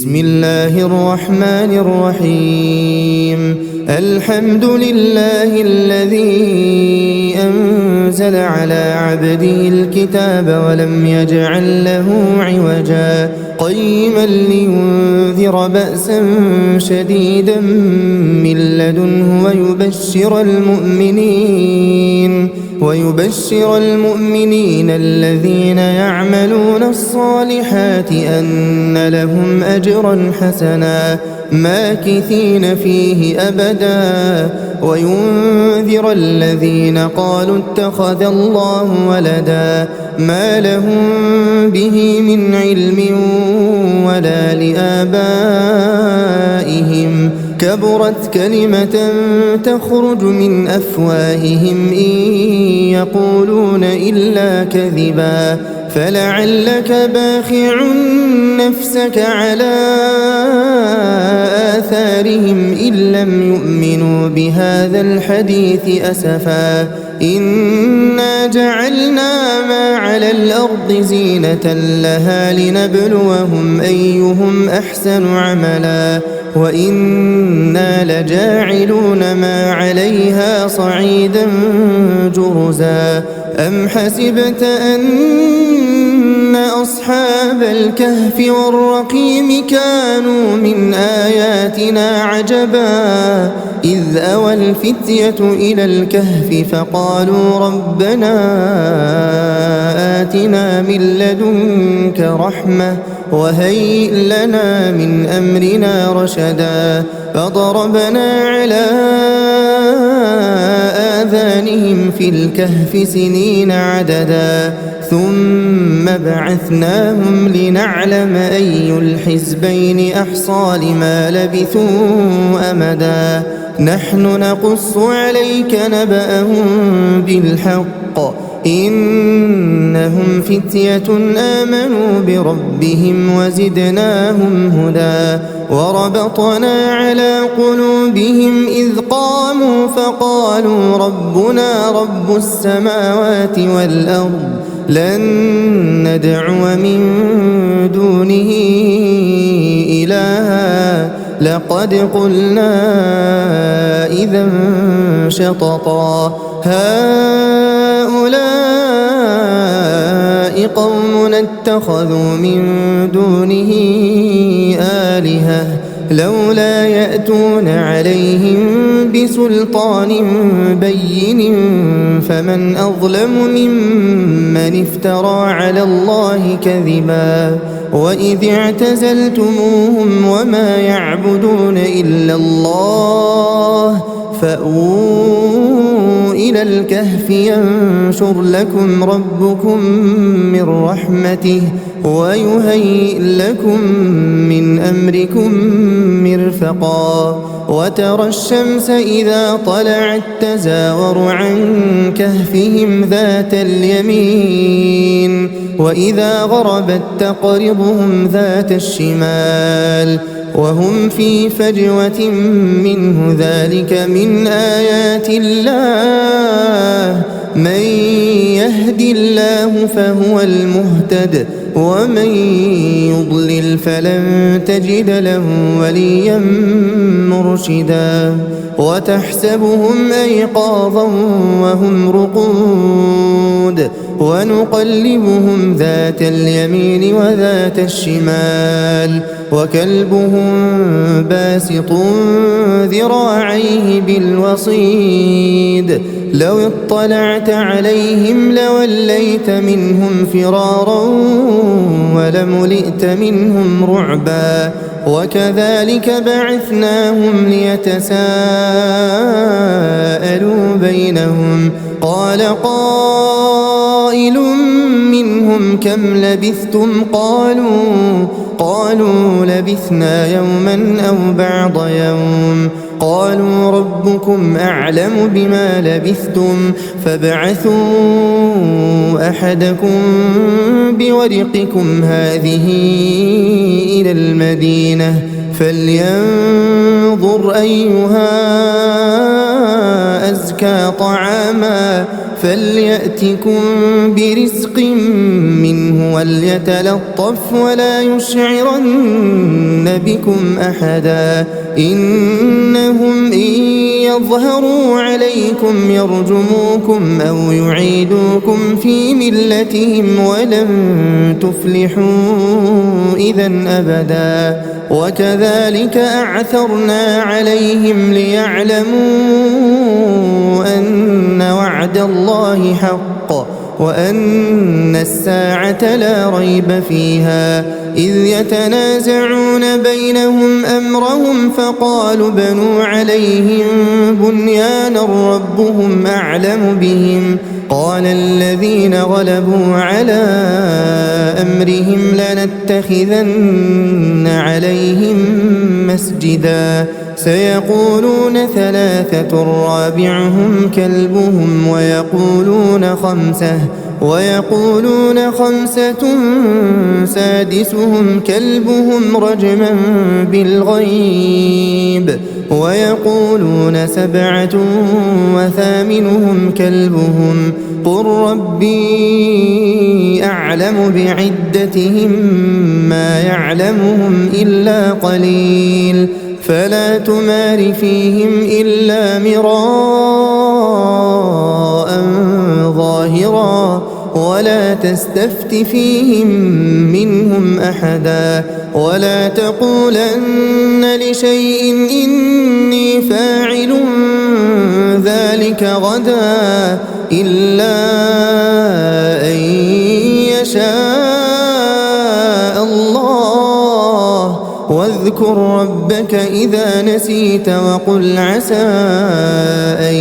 بسم الله الرحمن الرحيم. الحمد لله الذي أنزل على عبده الكتاب ولم يجعل له عوجا قيما لينذر بأسا شديدا من لدنه ويبشر المؤمنين الذين يعملون الصالحات أن لهم أجرا حسنا ماكثين فيه أبدا وينذر الذين قالوا اتخذ الله ولدا ما لهم به من علم ولا لآبائهم كبرت كلمة تخرج من أفواههم إن يقولون إلا كذبا فلعلك باخع نفسك على آثارهم إن لم يؤمنوا بهذا الحديث أسفا إنا جعلنا ما على الأرض زينة لها لنبلوهم أيهم أحسن عملا وإنا لجاعلون ما عليها صعيدا جرزا أم حسبت أن أصحاب الكهف والرقيم كانوا من آياتنا عجبا إذ أوى الفتية إلى الكهف فقالوا ربنا آتنا من لدنك رحمة وهيئ لنا من أمرنا رشدا فضربنا على آذانهم في الكهف سنين عددا ثم بعثناهم لنعلم أي الحزبين أحصى لما لبثوا أمدا نحن نقص عليك نبأهم بالحق إنهم فتية آمنوا بربهم وزدناهم هدى وربطنا على قلوبهم إذ قاموا فقالوا ربنا رب السماوات والأرض لن ندعو من دونه إلها لقد قلنا إذا شططا هؤلاء قوم اتخذوا من دونه آلهة لولا يأتون عليهم بسلطان بين فمن أظلم ممن افترى على الله كذبا وإذ اعتزلتموهم وما يعبدون إلا الله فأووا إلى الكهف ينشر لكم ربكم من رحمته ويهيئ لكم من أمركم مرفقا وترى الشمس إذا طلعت تزاور عن كهفهم ذات اليمين وإذا غربت تقرضهم ذات الشمال وهم في فجوة منه ذلك من آيات الله من يهد الله فهو المهتد ومن يضلل فلن تجد له وليا مرشدا وتحسبهم أيقاظا وهم رقود ونقلبهم ذات اليمين وذات الشمال وكلبهم باسط ذراعيه بالوصيد لو اطلعت عليهم لوليت منهم فرارا ولملئت منهم رعبا وكذلك بعثناهم ليتساءلوا بينهم قال قائل منهم كم لبثتم قالوا لبثنا يوما أو بعض يوم قالوا ربكم أعلم بما لبثتم فابعثوا أحدكم بورقكم هذه إلى المدينة فلينظر أيها أزكى طعاما فليأتكم برزق منه وليتلطف ولا يشعرن بكم أحدا إنهم إن يظهروا عليكم يرجموكم أو يعيدوكم في ملتهم ولن تفلحوا إذا أبدا وكذلك أعثرنا عليهم ليعلموا أن وعد الله حق وأن الساعة لا ريب فيها إذ يتنازعون بينهم أمرهم فقالوا بنوا عليهم بنيانا ربهم أعلم بهم قال الذين غلبوا على أمرهم لنتخذن عليهم مسجدا سيقولون ثلاثة رابعهم كلبهم ويقولون خمسة سادسهم كلبهم رجما بالغيب ويقولون سبعة وثامنهم كلبهم قل ربي أعلم بعدتهم ما يعلمهم إلا قليل فلا تمار فيهم إلا مراء ظاهرا ولا تستفت فيهم منهم أحدا ولا تقولن لشيء إني فاعل ذلك غدا إلا أن يشاء الله واذكر ربك إذا نسيت وقل عسى أن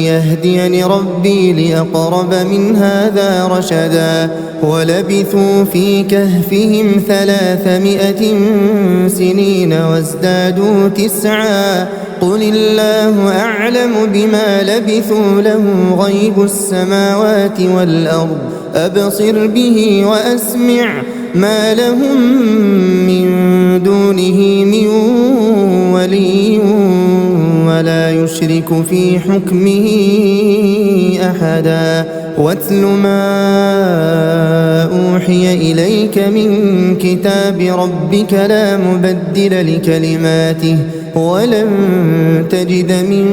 يهديني ربي لأقرب من هذا رشدا ولبثوا في كهفهم 300 سنين وازدادوا 9 قل الله أعلم بما لبثوا له غيب السماوات والأرض أبصر به وأسمع ما لهم من دونه من ولي ولا يشرك في حكمه أحدا واتل ما أوحي إليك من كتاب ربك لا مبدل لكلماته ولن تجد من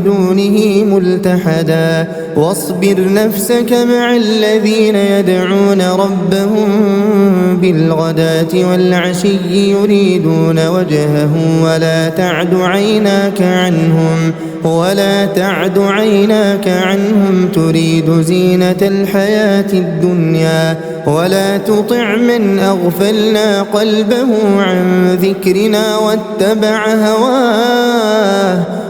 دونه ملتحدا واصبر نفسك مع الذين يدعون ربهم بالغداة والعشي يريدون وجهه ولا تعد عيناك عنهم تريد زينة الحياة الدنيا ولا تطع من أغفلنا قلبه عن ذكرنا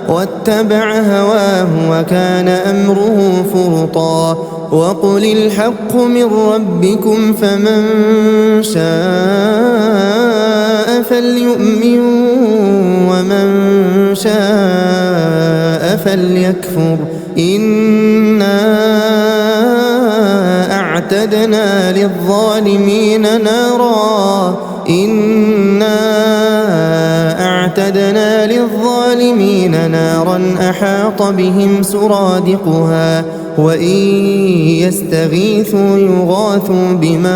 واتبع هواه وكان أمره فرطا وقل الحق من ربكم فمن شاء فليؤمن ومن شاء فليكفر إنا أعتدنا للظالمين نارا أحاط بهم سرادقها وإن يستغيثوا يغاثوا بماء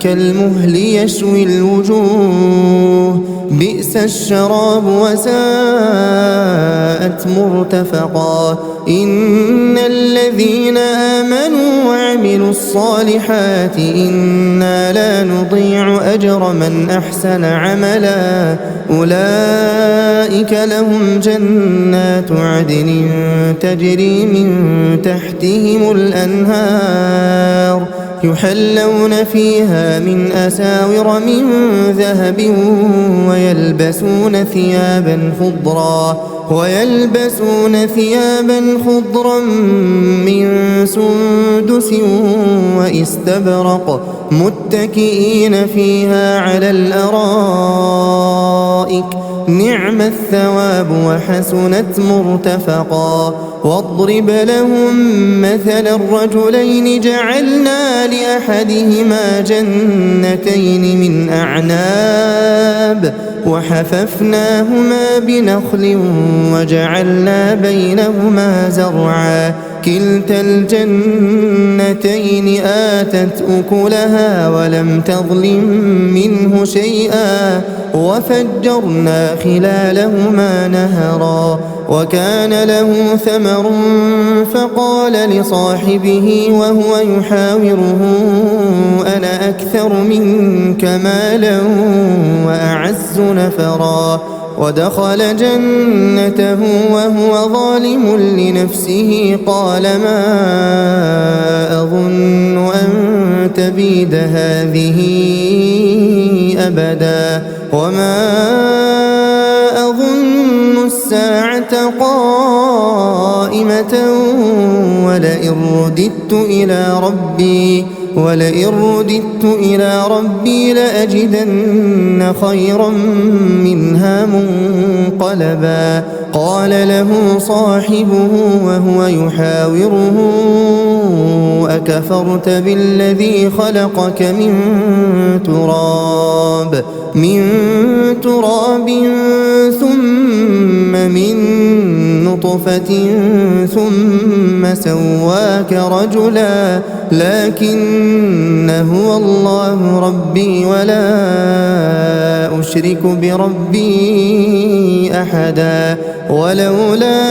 كالمهل يشوي الوجوه بئس الشراب وساءت مرتفقا إن الذين آمنوا وعملوا الصالحات إنا لا نضيع أجر من أحسن عملا أولئك لهم جنات عدن تجري من تحتهم الأنهار يحلون فيها من أساور من ذهب ويلبسون ثيابا خضرا من سندس واستبرق متكئين فيها على الأرائك نعم الثواب وحسنت مرتفقا واضرب لهم مثل الرجلين جعلنا لأحدهما جنتين من أعناب وحففناهما بنخل وجعلنا بينهما زرعا كلتا الجنتين آتت أكلها ولم تظلم منه شيئا وفجرنا خلالهما نهرا وكان له ثمر فقال لصاحبه وهو يحاوره أنا أكثر منك مالا وأعز نفرا ودخل جنته وهو ظالم لنفسه قال ما أظن أن تبيد هذه أبدا وما أظن الساعة قائمة ولئن رددت إلى ربي لأجدن خيرا منها منقلبا قال له صاحبه وهو يحاوره أكفرت بالذي خلقك من تراب ثم من نطفة ثم سواك رجلا لكن هو الله ربي ولا أشرك بربي أحدا ولولا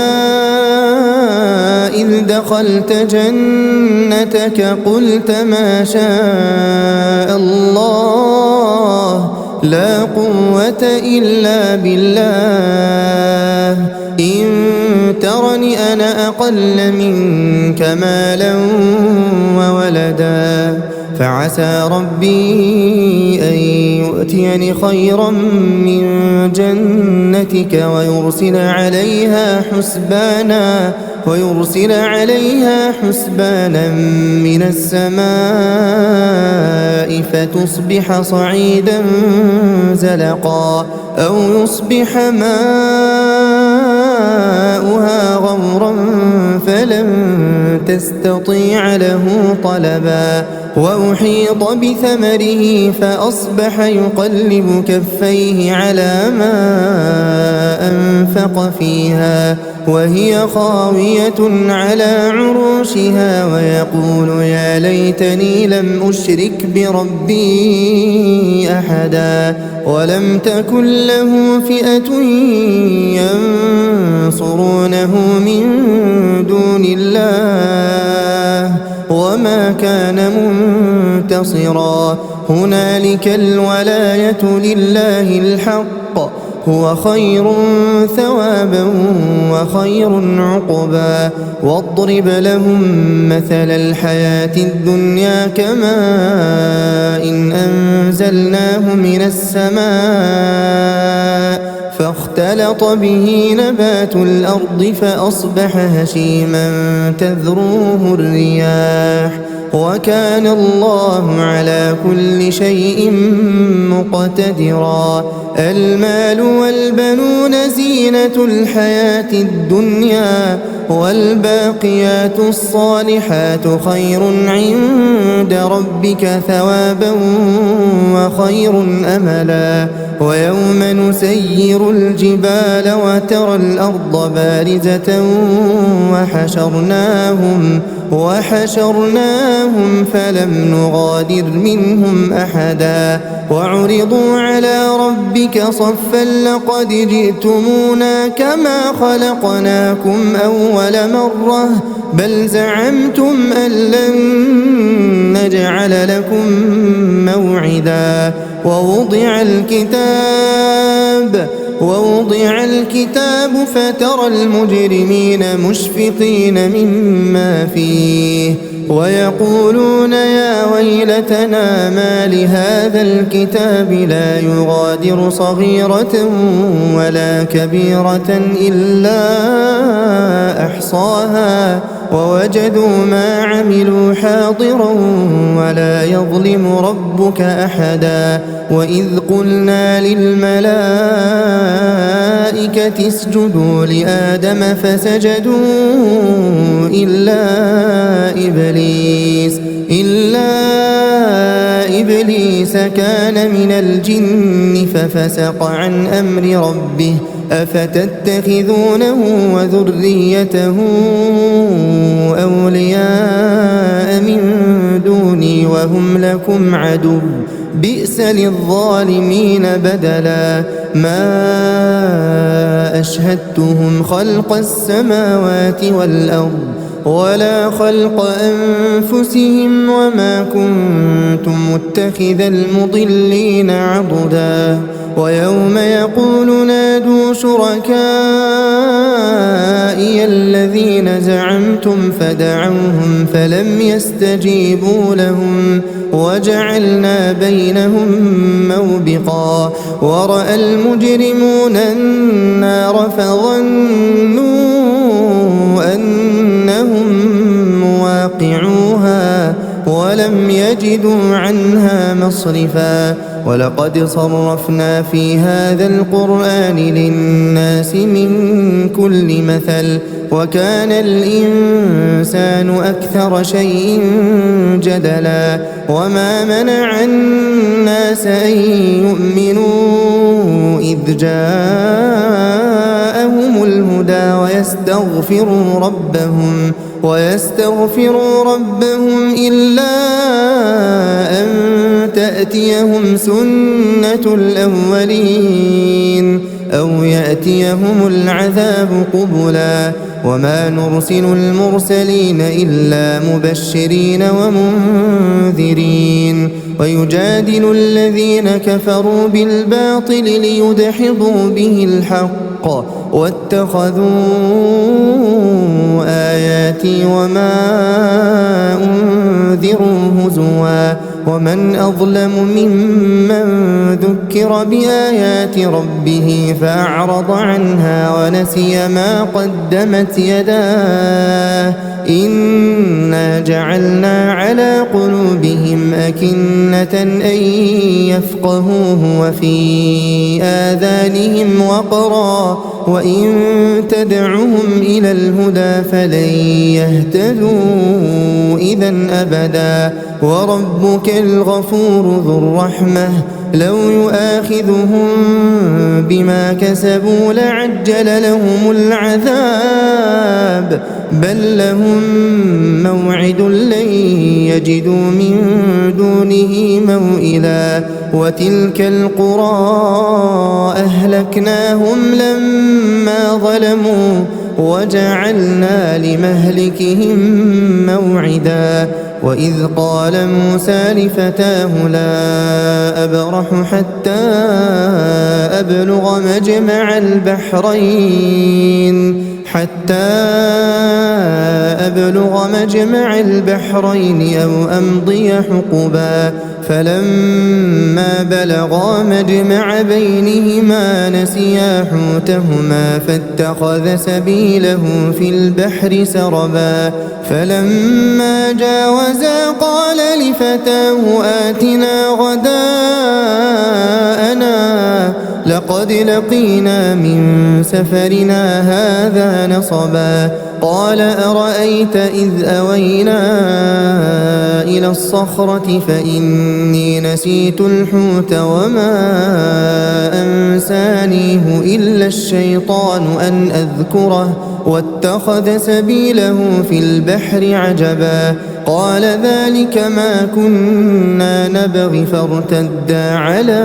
إذ دخلت جنتك قلت ما شاء الله لا قوة إلا بالله إن ترني أنا أقل منك مالا وولدا فعسى ربي أن يؤتيني خيرا من جنتك ويرسل عليها حسبانا من السماء فتصبح صعيدا زلقا أو يصبح ماؤها غورا فلن تستطيع له طلبا وأحيط بثمره فأصبح يقلب كفيه على ما أنفق فيها وهي خاوية على عروشها ويقول يا ليتني لم أشرك بربي أحدا ولم تكن له فئة ينصرونه من دون الله وما كان منتصرا هنالك الولاية لله الحق هو خير ثوابا وخير عقبا واضرب لهم مثل الحياة الدنيا كماء إن أنزلناه من السماء فاختلط به نبات الأرض فأصبح هشيما تذروه الرياح وكان الله على كل شيء مقتدرا المال والبنون زينة الحياة الدنيا والباقيات الصالحات خير عند ربك ثوابا وخير أملا ويوم نسير الجبال وترى الأرض بارزة وحشرناهم فلم نغادر منهم أحدا وعرضوا على ربك صفا لقد جئتمونا كما خلقناكم أول مرة بل زعمتم أن لن نجعل لكم موعدا ووضع الكتاب فترى المجرمين مشفقين مما فيه ويقولون يا ويلتنا ما لهذا الكتاب لا يغادر صغيرة ولا كبيرة إلا أحصاها ووجدوا ما عملوا حاضرا ولا يظلم ربك أحدا وإذ قلنا للملائكة اسجدوا لآدم فسجدوا إلا إبليس كان من الجن ففسق عن أمر ربه أفتتخذونه وذريته أولياء من دوني وهم لكم عدو بئس للظالمين بدلا ما أشهدتهم خلق السماوات والأرض ولا خلق أنفسهم وما كنت متخذ المضلين عضدا ويوم يقول نادوا شركائي الذين زعمتم فدعوهم فلم يستجيبوا لهم وجعلنا بينهم موبقا ورأى المجرمون النار فظنوا أنهم مواقعوها ولم يجدوا عنها مصرفا ولقد صرفنا في هذا القرآن للناس من كل مثل وكان الإنسان أكثر شيء جدلا وما منع الناس أن يؤمنوا إذ جاءهم الهدى ويستغفروا ربهم إلا أن تأتيهم سنة الأولين أو يأتيهم العذاب قبلا وما نرسل المرسلين إلا مبشرين ومنذرين ويجادل الذين كفروا بالباطل ليدحضوا به الحق واتخذوا آياتي وما أنذروا هزوا ومن أظلم ممن ذكر بآيات ربه فأعرض عنها ونسي ما قدمت يداه إنا جعلنا على قلوبهم أكنة أن يفقهوه وفي آذانهم وقرا وإن تدعهم إلى الهدى فلن يهتدوا إذا أبدا وربك الغفور ذو الرحمة لو يؤاخذهم بما كسبوا لعجل لهم العذاب بل لهم موعد لن يجدوا من دونه موئلا وتلك القرى أهلكناهم لما ظلموا وجعلنا لمهلكهم موعدا وإذ قال موسى لفتاه لا أبرح حتى أبلغ مجمع البحرين أو أمضي حقبا فلما بلغا مجمع بينهما نسيا حوتهما فاتخذ سبيله في البحر سربا فلما جاوزا قال لفتاه آتنا غداءنا لقد لقينا من سفرنا هذا نصبا قال أرأيت إذ أوينا إلى الصخرة فإني نسيت الحوت وما أنسانيه إلا الشيطان أن أذكره واتخذ سبيله في البحر عجبا قال ذلك ما كنا نبغي فارتدا على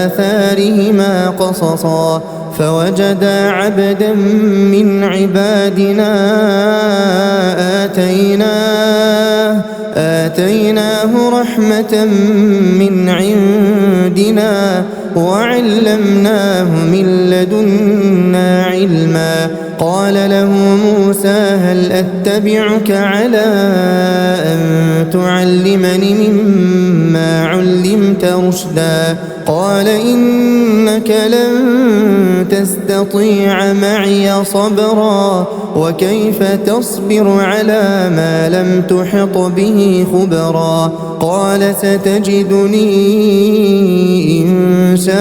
آثارهما قصصا فوجدا عبدا من عبادنا آتيناه رحمة من عندنا وعلمناه من لدنا علما قال له موسى هل أتبعك على أن تعلمني مما علمت رشدا قال إنك لن تستطيع معي صبرا وكيف تصبر على ما لم تحط به خبرا قال ستجدني إن شاء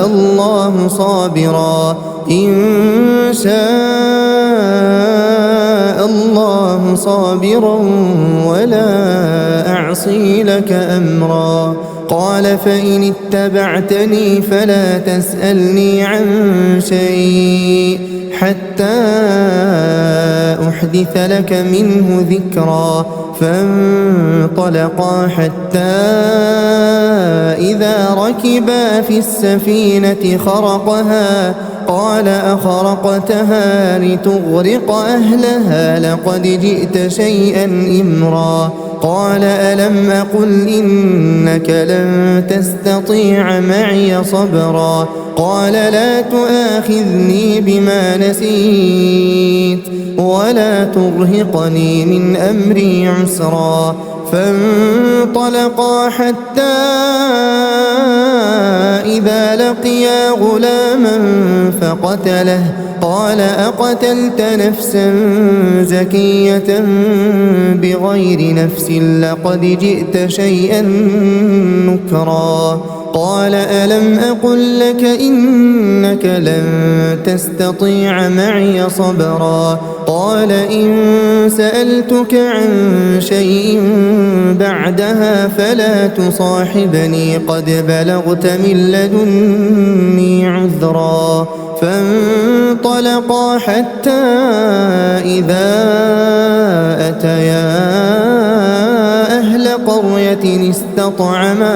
الله صابرا إن شاء الله صابرا ولا أعصي لك أمرا. قال فإن اتبعتني فلا تسألني عن شيء حتى أحدث لك منه ذكرا. فانطلقا حتى إذا ركبا في السفينة خرقها قال أخرقتها لتغرق أهلها لقد جئت شيئا إمرا. قال ألم أقل إنك لن تستطيع معي صبرا. قال لا تؤاخذني بما نسيت ولا ترهقني من أمري عسرا. فانطلقا حتى إذا لقيا غلاما فقتله. قال أقتلت نفسا زكية بغير نفس لقد جئت شيئا نكرا. قال ألم أقل لك إنك لن تستطيع معي صبرا. قال إن سألتك عن شيء بعدها فلا تصاحبني قد بلغت من لدني عذرا. فانطلقا حتى إذا أتيا أهل قرية استطعما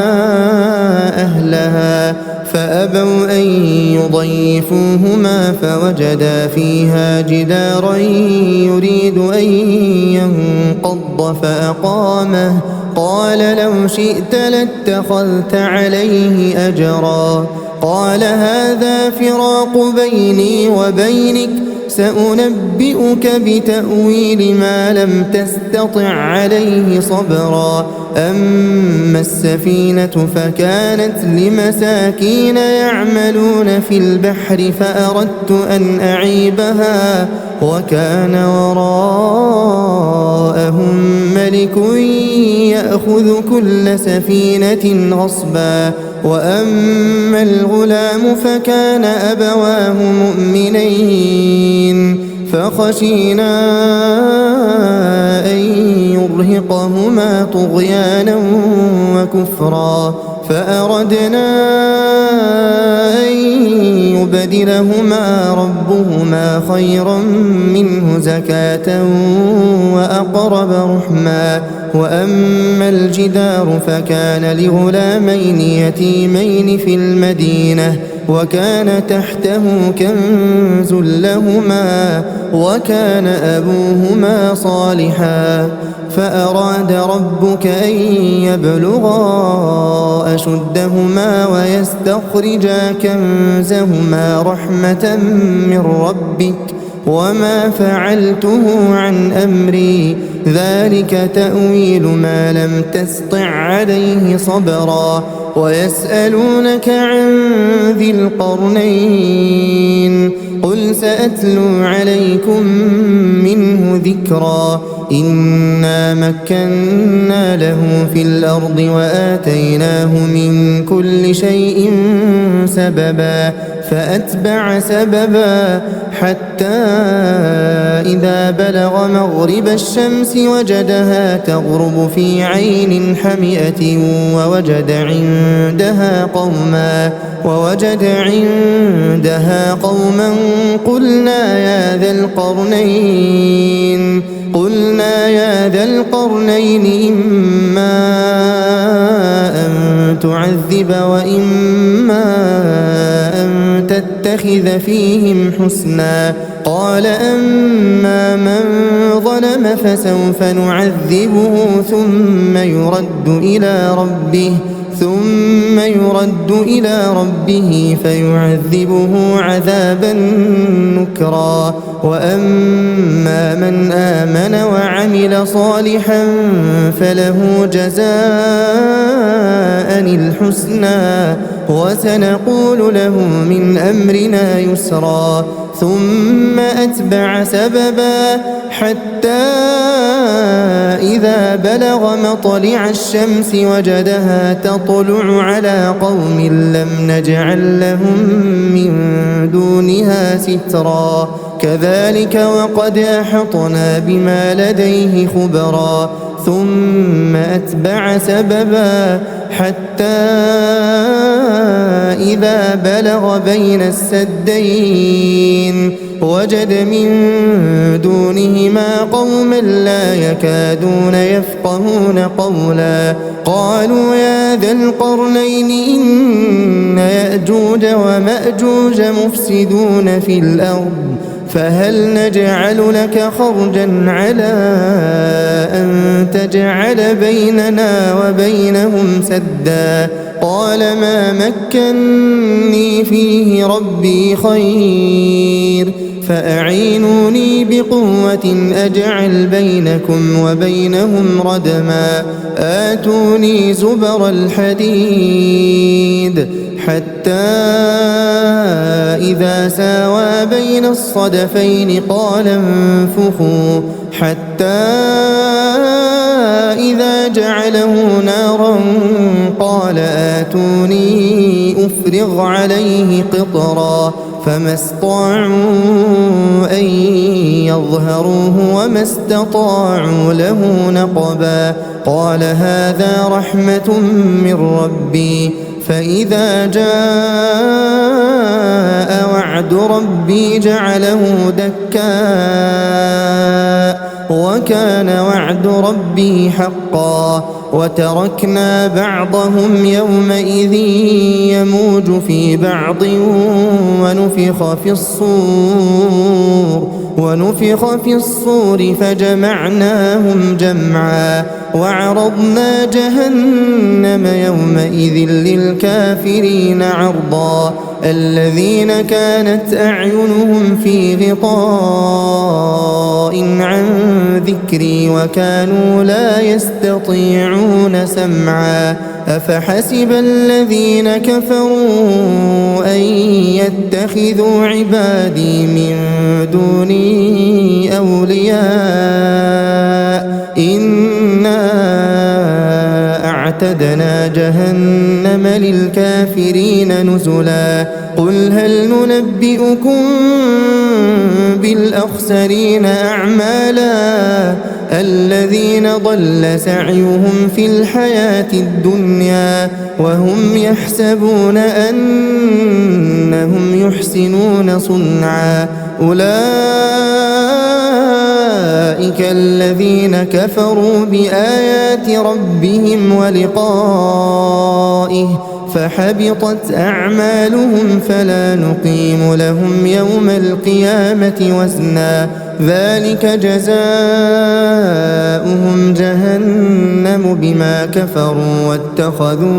أهلها فأبوا أن يضيفوهما فوجدا فيها جدارا يريد أن ينقض فأقامه. قال لو شئت لاتخذت عليه أجرا. قال هذا فراق بيني وبينك سأنبئك بتأويل ما لم تستطع عليه صبرا. أما السفينة فكانت لمساكين يعملون في البحر فأردت أن أعيبها وكان وراءهم ملك يأخذ كل سفينة غصبا. وأما الغلام فكان أبواه مؤمنين فخشينا أن يرهقهما طغيانا وكفرا. فأردنا أن يبدلهما ربهما خيرا منه زكاة وأقرب رحما. وأما الجدار فكان لغلامين يتيمين في المدينة وكان تحته كنز لهما وكان أبوهما صالحا. فأراد ربك أن يبلغا أشدهما ويستخرجا كنزهما رحمة من ربك وما فعلته عن أمري ذلك تأويل ما لم تسطع عليه صبرا. ويسألونك عن ذي القرنين قل سأتلو عليكم منه ذكرا. إنا مكنا له في الأرض وآتيناه من كل شيء سببا. فأتبع سببا حتى إذا بلغ مغرب الشمس وجدها تغرب في عين حمئة ووجد عندها قوما قلنا يا ذا القرنين إما أن تعذب وإما أن تتخذ فيهم حسنا. قال أما من ظلم فسوف نعذبه ثم يرد إلى ربه فيعذبه عذابا نكرا. وأما من آمن وعمل صالحا فله جزاء الحسنى وسنقول له من أمرنا يسرا. ثم أتبع سببا حتى إذا بلغ مطلع الشمس وجدها تطلع على قوم لم نجعل لهم من دونها سترا كذلك وقد أحطنا بما لديه خبرا ثم أتبع سببا حتى إذا بلغ بين السدين وجد من دونهما قوما لا يكادون يفقهون قولا قالوا يا ذا القرنين إن يأجوج ومأجوج مفسدون في الأرض فهل نجعل لك خرجا على أن تجعل بيننا وبينهم سدا قال ما مكني فيه ربي خير فأعينوني بقوة أجعل بينكم وبينهم ردما آتوني زبر الحديد حتى إذا ساوى بين الصدفين قال انفخوا حتى إذا جعله نارا قال آتوني أفرغ عليه قطرا فما استطاعوا أن يظهروه وما استطاعوا له نقبا قال هذا رحمة من ربي فإذا جاء وعد ربي جعله دكاء وكان وعد ربي حقا وتركنا بعضهم يومئذ يموج في بعض ونفخ في الصور فجمعناهم جمعا وعرضنا جهنم يومئذ للكافرين عرضا الذين كانت أعينهم في غطاء عن ذكري وكانوا لا يستطيعون سمعا أفحسب الذين كفروا أن يتخذوا عبادي من دوني أولياء إنا أعتدنا جهنم للكافرين نزلا قل هل ننبئكم بالأخسرين أعمالا الذين ضل سعيهم في الحياة الدنيا وهم يحسبون أنهم يحسنون صنعا أولئك الذين كفروا بآيات ربهم ولقائه فحبطت أعمالهم فلا نقيم لهم يوم القيامة وزنا ذلك جزاؤهم جهنم بما كفروا واتخذوا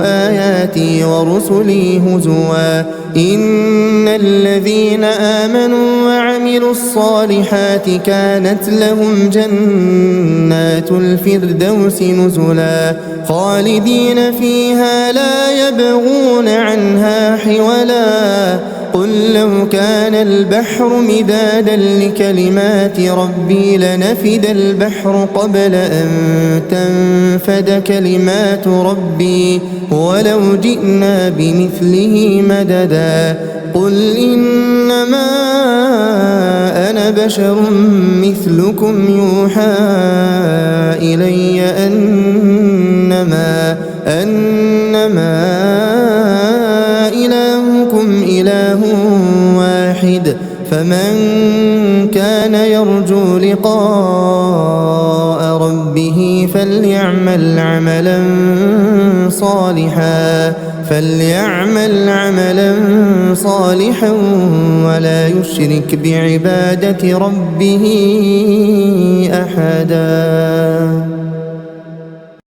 آياتي ورسلي هزوا إن الذين آمنوا وعملوا الصالحات كانت لهم جنات الفردوس نزلا خالدين فيها لا يبغون عنها حولا قل لو كان البحر مدادا لكلمات ربي لنفد البحر قبل أن تنفد كلمات ربي ولو جئنا بمثله مددا قل إنما أنا بشر مثلكم يوحى إلي أنما إلهكم إله واحد فمن كان يرجو لقاء ربه فليعمل عملا صالحا ولا يشرك بعبادة ربه أحدا.